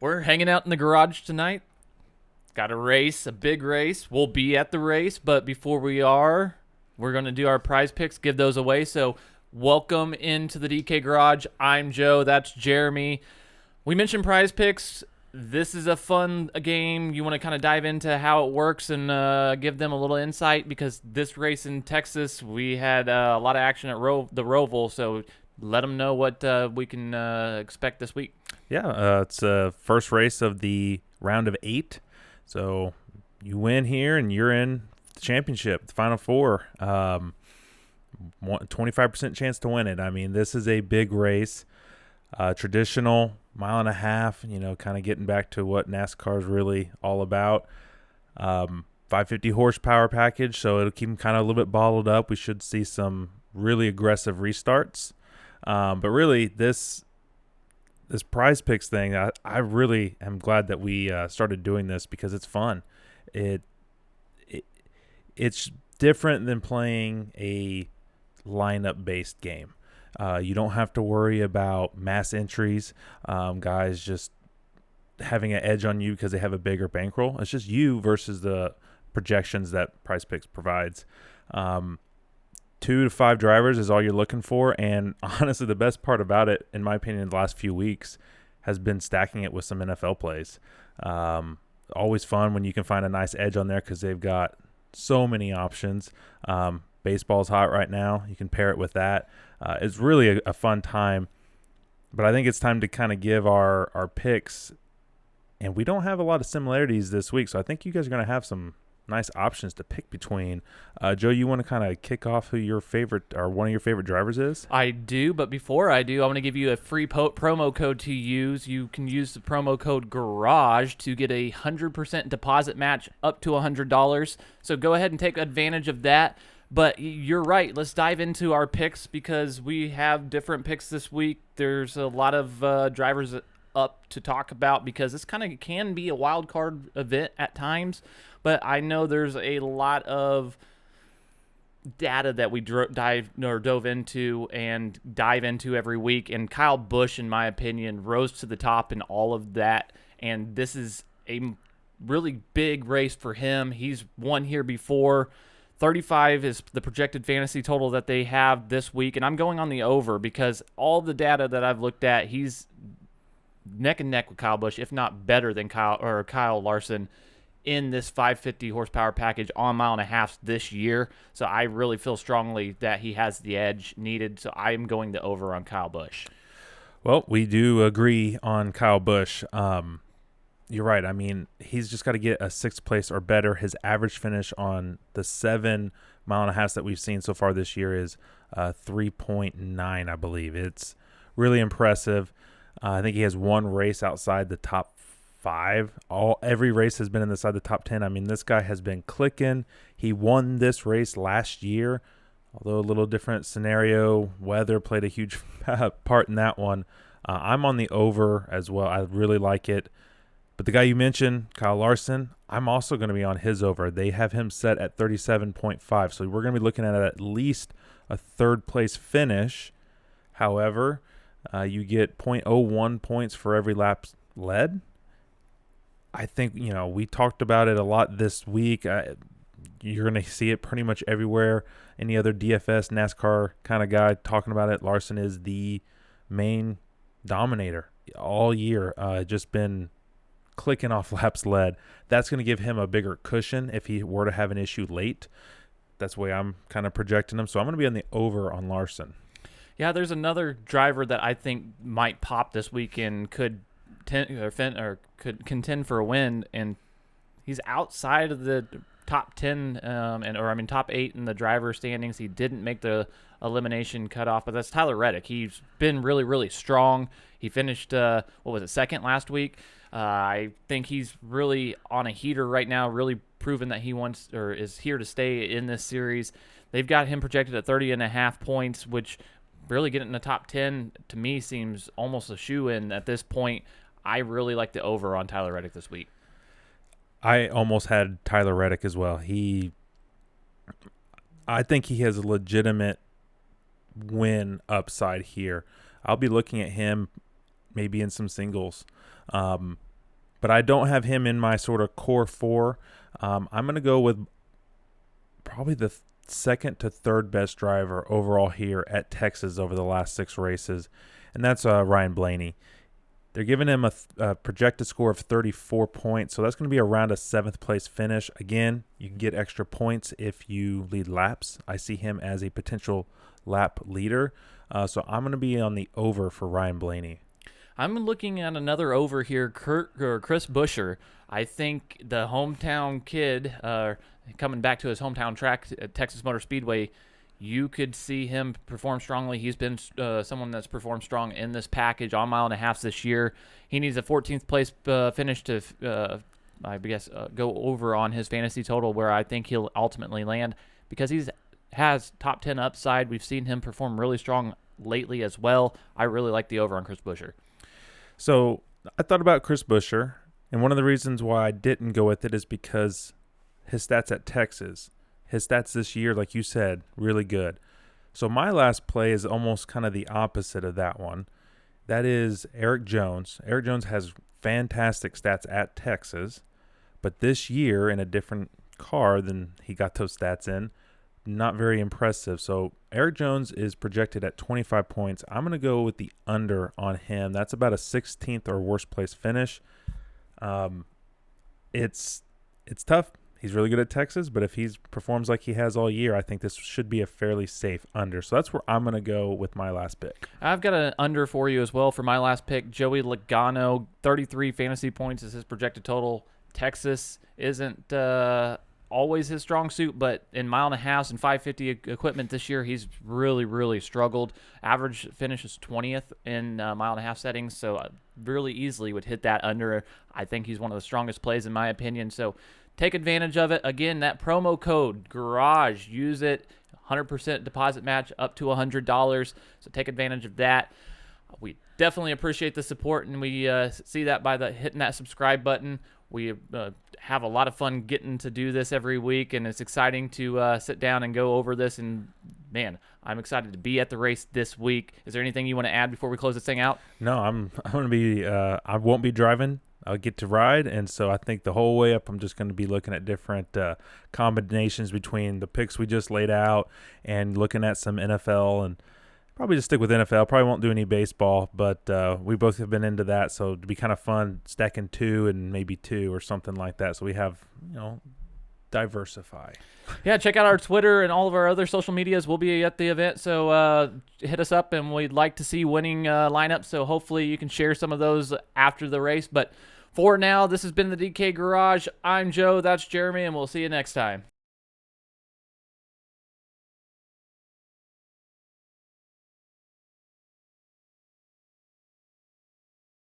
We're hanging out in the garage tonight. Got a race, a big race. We'll be at the race, but before we are, we're going to do our prize picks, give those away. So welcome into the DK Garage. I'm Joe. That's Jeremy. We mentioned prize picks. This is a fun game. You want to kind of dive into how it works and give them a little insight because this race in Texas, we had a lot of action at the Roval, so let them know what we can expect this week. Yeah, it's the first race of the round of 8. So you win here and you're in the championship, the Final Four. 25% chance to win it. I mean, this is a big race. Traditional mile and a half, kind of getting back to what NASCAR is really all about. 550 horsepower package, so it'll keep them kind of a little bit bottled up. We should see some really aggressive restarts. But really, this PrizePicks thing, I really am glad that we started doing this because it's fun. It's different than playing a lineup-based game. You don't have to worry about mass entries, guys just having an edge on you because they have a bigger bankroll. It's just you versus the projections that PrizePicks provides. 2 to 5 drivers is all you're looking for, and honestly, the best part about it, in my opinion, the last few weeks has been stacking it with some NFL plays. Always fun when you can find a nice edge on there because they've got so many options. Baseball's hot right now. You can pair it with that. It's really a fun time, but I think it's time to kind of give our picks, and we don't have a lot of similarities this week, so I think you guys are going to have some nice options to pick between. Joe, you want to kind of kick off who your favorite or one of your favorite drivers is? I do, but before I do, I want to give you a free promo code to use. You can use the promo code GARAGE to get a 100% deposit match up to $100. So go ahead and take advantage of that. But you're right. Let's dive into our picks because we have different picks this week. There's a lot of drivers up to talk about because this kind of can be a wild card event at times. But I know there's a lot of data that we dove into and dive into every week. And Kyle Busch, in my opinion, rose to the top in all of that. And this is a really big race for him. He's won here before. 35 is the projected fantasy total that they have this week. And I'm going on the over because all the data that I've looked at, he's neck and neck with Kyle Busch, if not better than Kyle Larson in this 550 horsepower package on mile and a half this year. So I really feel strongly that he has the edge needed. So I am going the over on Kyle Busch. Well, we do agree on Kyle Busch. You're right. I mean, he's just got to get a 6th place or better. His average finish on the 7 mile and a half that we've seen so far this year is 3.9, I believe. It's really impressive. I think he has one race outside the top 5. Every race has been inside the top 10. I mean, this guy has been clicking. He won this race last year, although a little different scenario. Weather played a huge part in that one. I'm on the over as well. I really like it. But the guy you mentioned, Kyle Larson, I'm also going to be on his over. They have him set at 37.5, so we're going to be looking at least a 3rd place finish. However, you get 0.01 points for every lap led. I think, we talked about it a lot this week. You're going to see it pretty much everywhere. Any other DFS, NASCAR kind of guy talking about it, Larson is the main dominator all year. Just been clicking off laps led. That's going to give him a bigger cushion if he were to have an issue late. That's the way I'm kind of projecting him. So I'm going to be on the over on Larson. Yeah, there's another driver that I think might pop this weekend, could contend for a win, and he's outside of the top 10 top 8 in the driver standings. He didn't make the elimination cutoff, but that's Tyler Reddick. He's been really, really strong. He finished 2nd last week. I think he's really on a heater right now, really proven that he wants or is here to stay in this series. They've got him projected at 30.5 points, which really getting in the top 10 to me seems almost a shoe-in at this point. I really like the over on Tyler Reddick this week. I almost had Tyler Reddick as well. I think he has a legitimate win upside here. I'll be looking at him maybe in some singles. but I don't have him in my sort of core four. I'm going to go with probably the second to third best driver overall here at Texas over the last 6 races, and that's Ryan Blaney. They're giving him a projected score of 34 points, so that's going to be around a 7th place finish. Again, you can get extra points if you lead laps. I see him as a potential lap leader, so I'm going to be on the over for Ryan Blaney. I'm looking at another over here, Chris Buescher. I think the hometown kid, coming back to his hometown track at Texas Motor Speedway, you could see him perform strongly. He's been someone that's performed strong in this package on 1.5 miles this year. He needs a 14th place finish to, I guess, go over on his fantasy total, where I think he'll ultimately land, because he has top 10 upside. We've seen him perform really strong lately as well. I really like the over on Chris Buescher. So I thought about Chris Buescher, and one of the reasons why I didn't go with it is because his stats at Texas, his stats this year, like you said, really good. So my last play is almost kind of the opposite of that one. That is Eric Jones. Eric Jones has fantastic stats at Texas, but this year in a different car than he got those stats in, not very impressive. So Eric Jones is projected at 25 points. I'm going to go with the under on him. That's about a 16th or worst place finish. It's tough. He's really good at Texas, but if he performs like he has all year, I think this should be a fairly safe under. So that's where I'm going to go with my last pick. I've got an under for you as well for my last pick. Joey Logano, 33 fantasy points is his projected total. Texas isn't always his strong suit, but in 1.5 miles and 550 equipment this year, he's really, really struggled. Average finish is 20th in 1.5 mile settings, so really easily would hit that under. I think he's one of the strongest plays in my opinion, so take advantage of it. Again, that promo code GARAGE, use it. 100% deposit match up to $100, so take advantage of that. We definitely appreciate the support, and we see that by hitting that subscribe button. We have a lot of fun getting to do this every week, and it's exciting to sit down and go over this. And, man, I'm excited to be at the race this week. Is there anything you want to add before we close this thing out? No, I'm going to be I won't be driving. I'll get to ride, and so I think the whole way up I'm just going to be looking at different combinations between the picks we just laid out and looking at some NFL, and probably just stick with NFL. Probably won't do any baseball, but we both have been into that, so it'd be kind of fun stacking 2 and maybe 2 or something like that. So we have, diversify. Yeah, check out our Twitter and all of our other social medias. We'll be at the event, so hit us up, and we'd like to see winning lineups. So hopefully you can share some of those after the race. But for now, this has been the DK Garage. I'm Joe. That's Jeremy, and we'll see you next time.